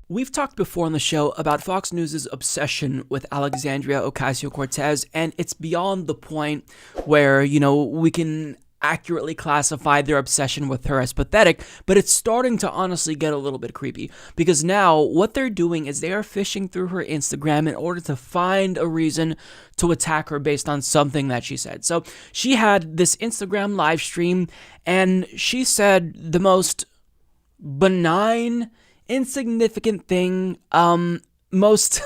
We've talked before on the show about Fox News' obsession with Alexandria Ocasio-Cortez, and it's beyond the point where, we can accurately classify their obsession with her as pathetic, but it's starting to honestly get a little bit creepy, because now what they're doing is they are fishing through her Instagram in order to find a reason to attack her based on something that she said. So she had this Instagram live stream, and she said the most benign, insignificant thing, most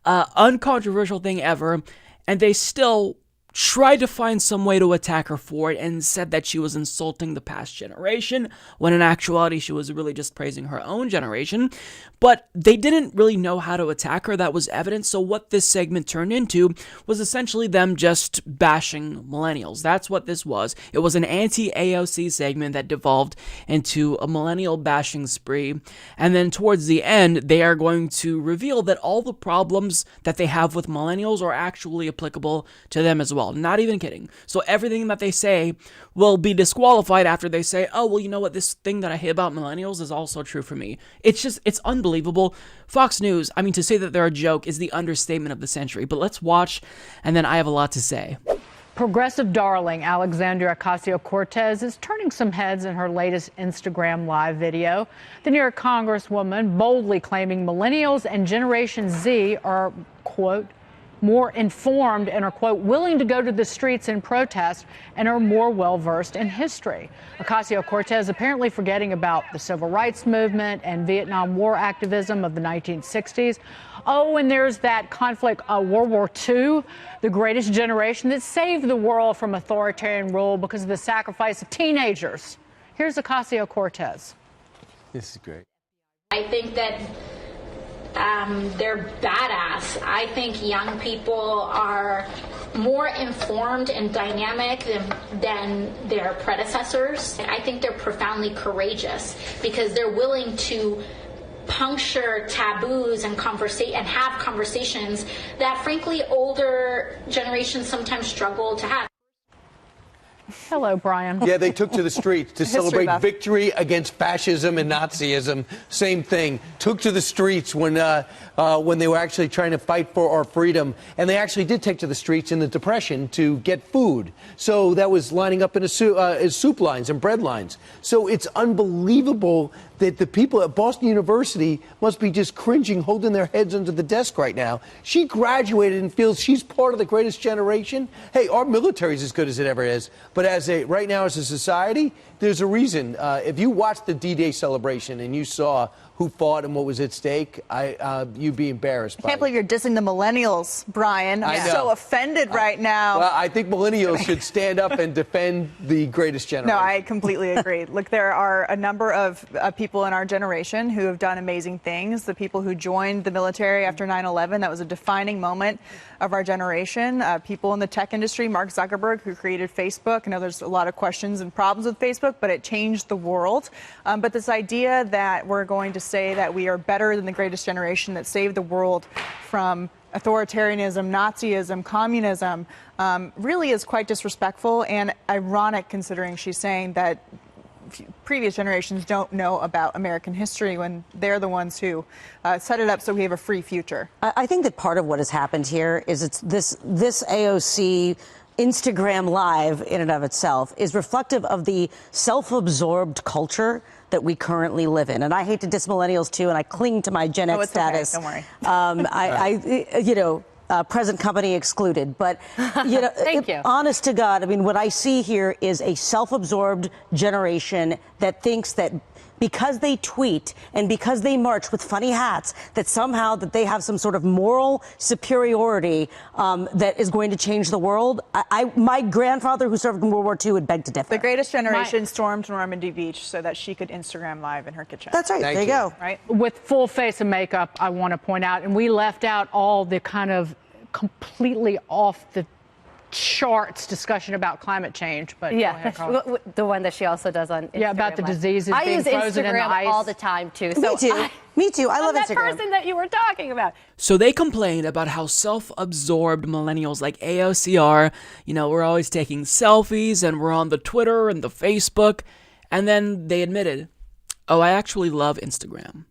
uncontroversial thing ever, and they still tried to find some way to attack her for it and said that she was insulting the past generation, when in actuality she was really just praising her own generation. But they didn't really know how to attack her. That was evident. So what this segment turned into was essentially them just bashing millennials. That's what this was. It was an anti-AOC segment that devolved into a millennial bashing spree. And then towards the end, they are going to reveal that all the problems that they have with millennials are actually applicable to them as well. Not even kidding. So everything that they say will be disqualified after they say, oh, well, you know what? This thing that I hate about millennials is also true for me. It's unbelievable. Fox News, to say that they're a joke is the understatement of the century. But let's watch, and then I have a lot to say. Progressive darling Alexandria Ocasio-Cortez is turning some heads in her latest Instagram live video. The New York Congresswoman boldly claiming millennials and Generation Z are, quote, more informed and are, quote, willing to go to the streets in protest and are more well-versed in history. Ocasio-Cortez apparently forgetting about the civil rights movement and Vietnam War activism of the 1960s. Oh, and there's that conflict, World War II, the greatest generation that saved the world from authoritarian rule because of the sacrifice of teenagers. Here's Ocasio-Cortez. This is great. I think that they're badass. I think young people are more informed and dynamic than their predecessors. I think they're profoundly courageous because they're willing to puncture taboos and have conversations that, frankly, older generations sometimes struggle to have. Hello, Brian. Yeah, they took to the streets to celebrate victory against fascism and Nazism. Same thing. Took to the streets when they were actually trying to fight for our freedom. And they actually did take to the streets in the Depression to get food. So that was lining up in soup lines and bread lines. So it's unbelievable that the people at Boston University must be just cringing, holding their heads under the desk right now. She graduated and feels she's part of the greatest generation. Hey, our military is as good as it ever is. But right now as a society, there's a reason. If you watched the D-Day celebration and you saw who fought and what was at stake, you'd be embarrassed. I can't believe you're dissing the millennials, Brian. I'm so offended right now. Well, I think millennials should stand up and defend the greatest generation. No, I completely agree. Look, there are a number of people in our generation who have done amazing things. The people who joined the military after 9/11, that was a defining moment of our generation. People in the tech industry, Mark Zuckerberg, who created Facebook. I know there's a lot of questions and problems with Facebook, but it changed the world. But this idea that we're going to say that we are better than the greatest generation that saved the world from authoritarianism, Nazism, communism, really is quite disrespectful and ironic, considering she's saying that previous generations don't know about American history when they're the ones who set it up so we have a free future. I think that part of what has happened here is it's this AOC Instagram Live in and of itself is reflective of the self-absorbed culture that we currently live in. And I hate to diss millennials too, and I cling to my Gen X status. Okay. Don't worry. Present company excluded. But, Thank you. Honest to God, what I see here is a self-absorbed generation that thinks that because they tweet and because they march with funny hats, that somehow that they have some sort of moral superiority that is going to change the world. My grandfather, who served in World War II, would beg to differ. The greatest generation stormed Normandy Beach so that she could Instagram Live in her kitchen. That's right. Thank there you go. Right? With full face of makeup, I want to point out, and we left out all the kind of completely off the charts discussion about climate change, but yeah, the one that she also does on Instagram. Yeah, about the diseases I being use frozen in the Instagram ice all the time too. Me too. Me too. I love that Instagram. person that you were talking about. So they complained about how self-absorbed millennials like AOC are. We're always taking selfies and we're on the Twitter and the Facebook. And then they admitted, oh, I actually love Instagram.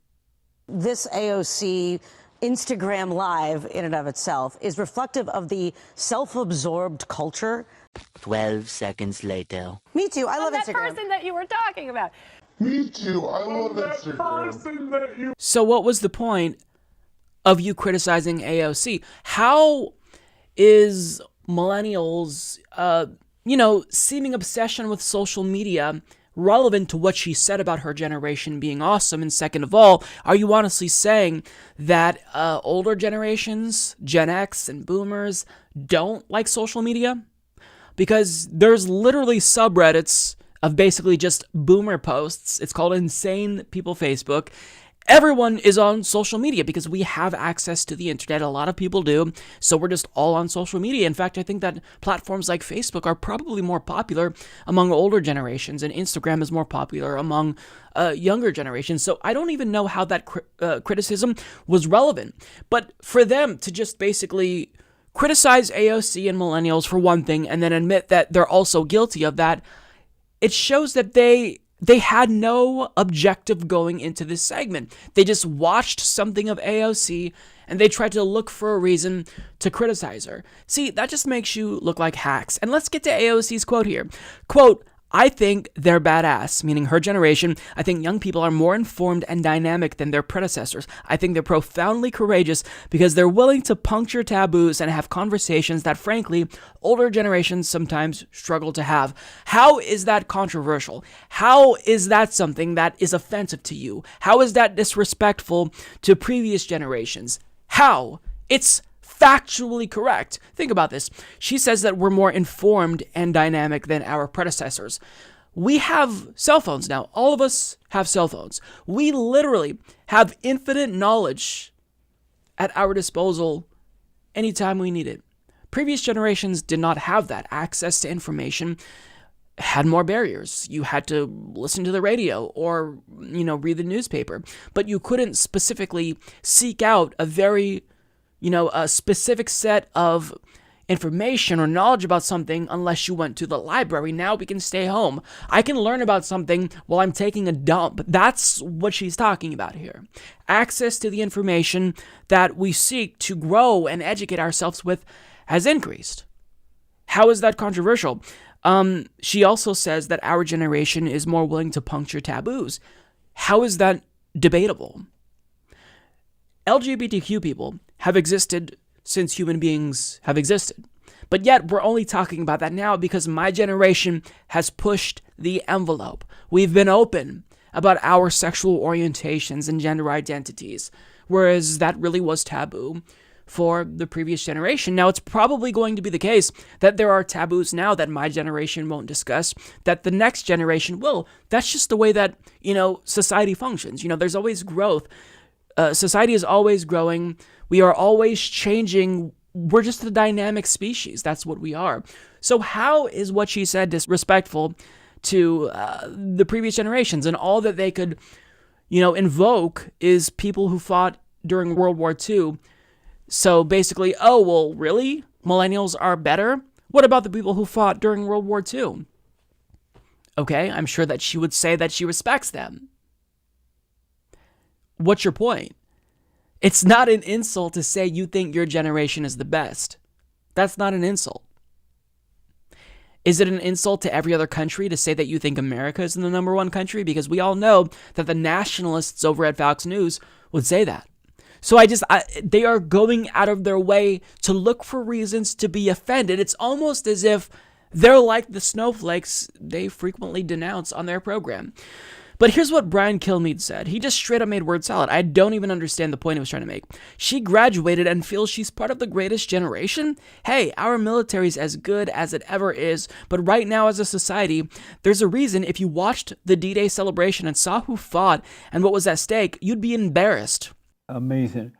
This AOC Instagram Live in and of itself is reflective of the self-absorbed culture. 12 seconds later. Me too. I love that Instagram. person that you were talking about. Me too. I love Instagram. So what was the point of you criticizing AOC? How is millennials, seeming obsession with social media relevant to what she said about her generation being awesome? And second of all, are you honestly saying that older generations, Gen X and boomers, don't like social media? Because there's literally subreddits of basically just boomer posts. It's called Insane People Facebook. Everyone is on social media because we have access to the internet. A lot of people do. So we're just all on social media. In fact, I think that platforms like Facebook are probably more popular among older generations, and Instagram is more popular among younger generations. So I don't even know how that criticism was relevant. But for them to just basically criticize AOC and millennials for one thing and then admit that they're also guilty of that, it shows that they had no objective going into this segment. They just watched something of AOC and they tried to look for a reason to criticize her. See, that just makes you look like hacks. And let's get to AOC's quote here. Quote, "I think they're badass," meaning her generation. "I think young people are more informed and dynamic than their predecessors. I think they're profoundly courageous because they're willing to puncture taboos and have conversations that, frankly, older generations sometimes struggle to have." How is that controversial? How is that something that is offensive to you? How is that disrespectful to previous generations? How? It's factually correct. Think about this. She says that we're more informed and dynamic than our predecessors. We have cell phones now. All of us have cell phones. We literally have infinite knowledge at our disposal anytime we need it. Previous generations did not have that. Access to information had more barriers. You had to listen to the radio or, read the newspaper. But you couldn't specifically seek out a very a specific set of information or knowledge about something unless you went to the library. Now we can stay home. I can learn about something while I'm taking a dump. That's what she's talking about here. Access to the information that we seek to grow and educate ourselves with has increased. How is that controversial? She also says that our generation is more willing to puncture taboos. How is that debatable? LGBTQ people have existed since human beings have existed. But yet we're only talking about that now because my generation has pushed the envelope. We've been open about our sexual orientations and gender identities, whereas that really was taboo for the previous generation. Now, it's probably going to be the case that there are taboos now that my generation won't discuss, that the next generation will. That's just the way that, society functions. There's always growth. Society is always growing. We are always changing. We're just a dynamic species. That's what we are. So how is what she said disrespectful to the previous generations? And all that they could, invoke is people who fought during World War II. So basically, oh, well, really? Millennials are better? What about the people who fought during World War II? Okay, I'm sure that she would say that she respects them. What's your point? It's not an insult to say you think your generation is the best. That's not an insult. Is it an insult to every other country to say that you think America is the number one country? Because we all know that the nationalists over at Fox News would say that. So they are going out of their way to look for reasons to be offended. It's almost as if they're like the snowflakes they frequently denounce on their program. But here's what Brian Kilmeade said. He just straight up made word salad. I don't even understand the point he was trying to make. She graduated and feels she's part of the greatest generation? Hey, our military's as good as it ever is, but right now as a society, there's a reason if you watched the D-Day celebration and saw who fought and what was at stake, you'd be embarrassed. Amazing.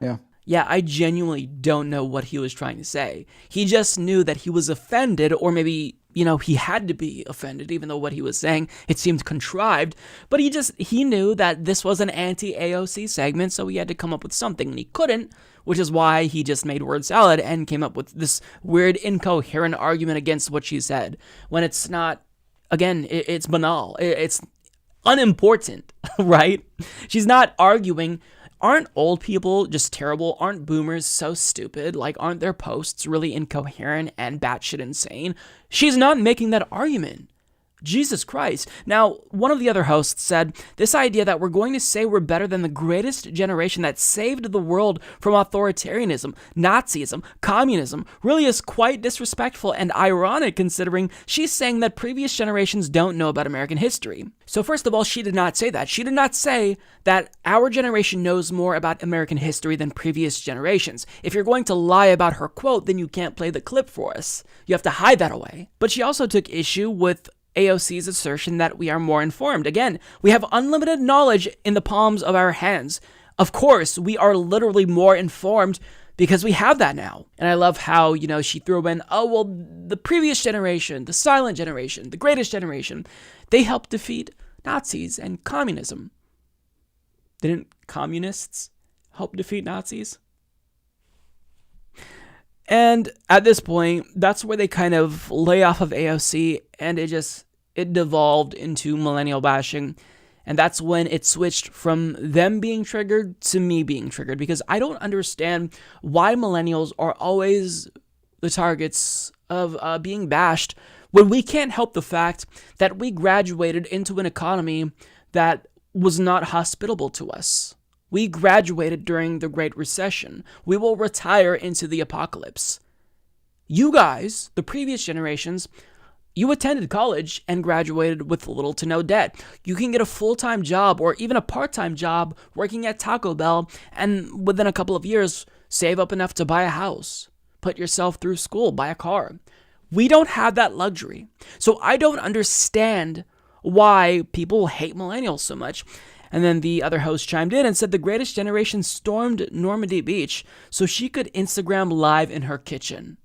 Yeah, I genuinely don't know what he was trying to say. He just knew that he was offended, or maybe, he had to be offended, even though what he was saying, it seemed contrived. But he knew that this was an anti-AOC segment, so he had to come up with something, and he couldn't, which is why he just made word salad and came up with this weird, incoherent argument against what she said, when it's not, again, it's banal. It's unimportant, right? She's not arguing aren't old people just terrible? Aren't boomers so stupid? Like, aren't their posts really incoherent and batshit insane? She's not making that argument. Jesus Christ. Now, one of the other hosts said, this idea that we're going to say we're better than the greatest generation that saved the world from authoritarianism, Nazism, communism, really is quite disrespectful and ironic considering she's saying that previous generations don't know about American history. So first of all, she did not say that. She did not say that our generation knows more about American history than previous generations. If you're going to lie about her quote, then you can't play the clip for us. You have to hide that away. But she also took issue with AOC's assertion that we are more informed. Again, we have unlimited knowledge in the palms of our hands. Of course, we are literally more informed because we have that now. And I love how, she threw in, oh, well, the previous generation, the silent generation, the greatest generation, they helped defeat Nazis and communism. Didn't communists help defeat Nazis? And at this point, that's where they kind of lay off of AOC, and it devolved into millennial bashing. And that's when it switched from them being triggered to me being triggered, because I don't understand why millennials are always the targets of being bashed when we can't help the fact that we graduated into an economy that was not hospitable to us. We graduated during the Great Recession. We will retire into the apocalypse. You guys, the previous generations, you attended college and graduated with little to no debt. You can get a full-time job or even a part-time job working at Taco Bell and within a couple of years save up enough to buy a house, put yourself through school, buy a car. We don't have that luxury. So I don't understand why people hate millennials so much. And then the other host chimed in and said the greatest generation stormed Normandy Beach so she could Instagram live in her kitchen.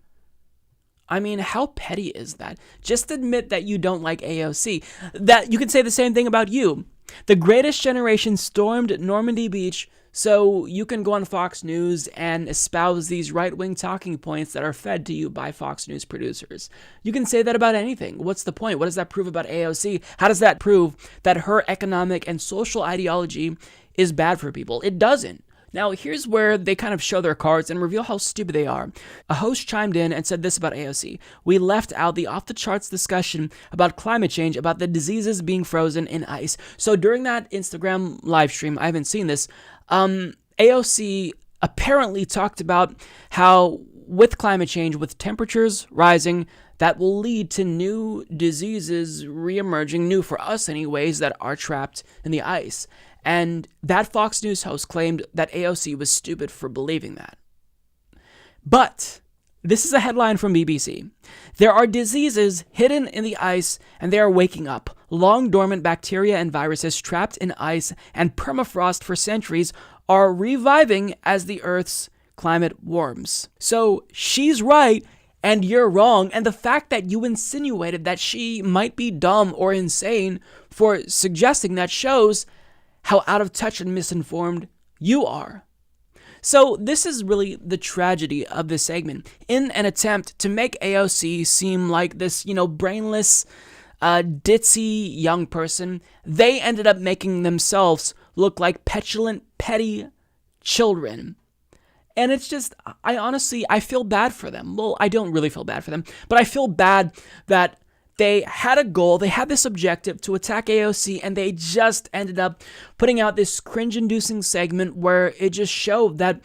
I mean, how petty is that? Just admit that you don't like AOC. That you can say the same thing about you. The greatest generation stormed Normandy Beach so you can go on Fox News and espouse these right-wing talking points that are fed to you by Fox News producers. You can say that about anything. What's the point? What does that prove about AOC? How does that prove that her economic and social ideology is bad for people? It doesn't. Now, here's where they kind of show their cards and reveal how stupid they are. A host chimed in and said this about AOC. We left out the off-the-charts discussion about climate change, about the diseases being frozen in ice. So during that Instagram live stream, I haven't seen this, AOC apparently talked about how with climate change, with temperatures rising, that will lead to new diseases reemerging, new for us anyways, that are trapped in the ice. And that Fox News host claimed that AOC was stupid for believing that. But this is a headline from BBC. There are diseases hidden in the ice and they are waking up. Long dormant bacteria and viruses trapped in ice and permafrost for centuries are reviving as the Earth's climate warms. So she's right and you're wrong. And the fact that you insinuated that she might be dumb or insane for suggesting that shows how out of touch and misinformed you are. So this is really the tragedy of this segment. In an attempt to make AOC seem like this, brainless, ditzy young person, they ended up making themselves look like petulant, petty children. And it's just, I feel bad for them. Well, I don't really feel bad for them, but I feel bad that they had a goal, they had this objective to attack AOC, and they just ended up putting out this cringe-inducing segment where it just showed that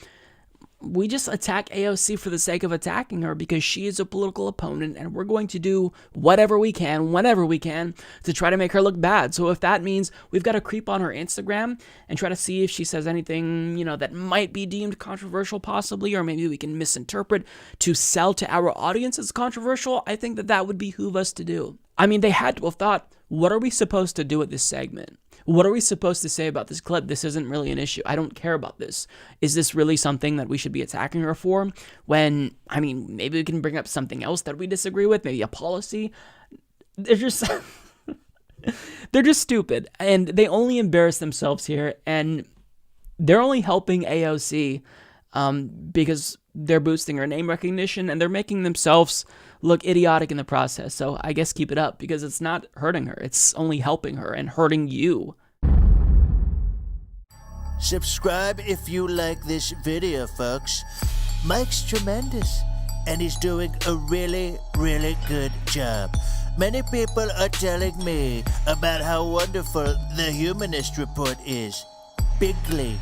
we just attack AOC for the sake of attacking her because she is a political opponent, and we're going to do whatever we can, whenever we can, to try to make her look bad. So if that means we've got to creep on her Instagram and try to see if she says anything, that might be deemed controversial possibly, or maybe we can misinterpret to sell to our audience as controversial, I think that would behoove us to do. I mean, they had to have thought, what are we supposed to do with this segment? What are we supposed to say about this clip? This isn't really an issue. I don't care about this. Is this really something that we should be attacking her for? When, maybe we can bring up something else that we disagree with, maybe a policy. They're just they're just stupid, and they only embarrass themselves here, and they're only helping AOC because they're boosting her name recognition, and they're making themselves look idiotic in the process. So I guess keep it up, because it's not hurting her. It's only helping her and hurting you. Subscribe if you like this video, folks. Mike's tremendous, and he's doing a really, really good job. Many people are telling me about how wonderful the Humanist Report is. Bigly.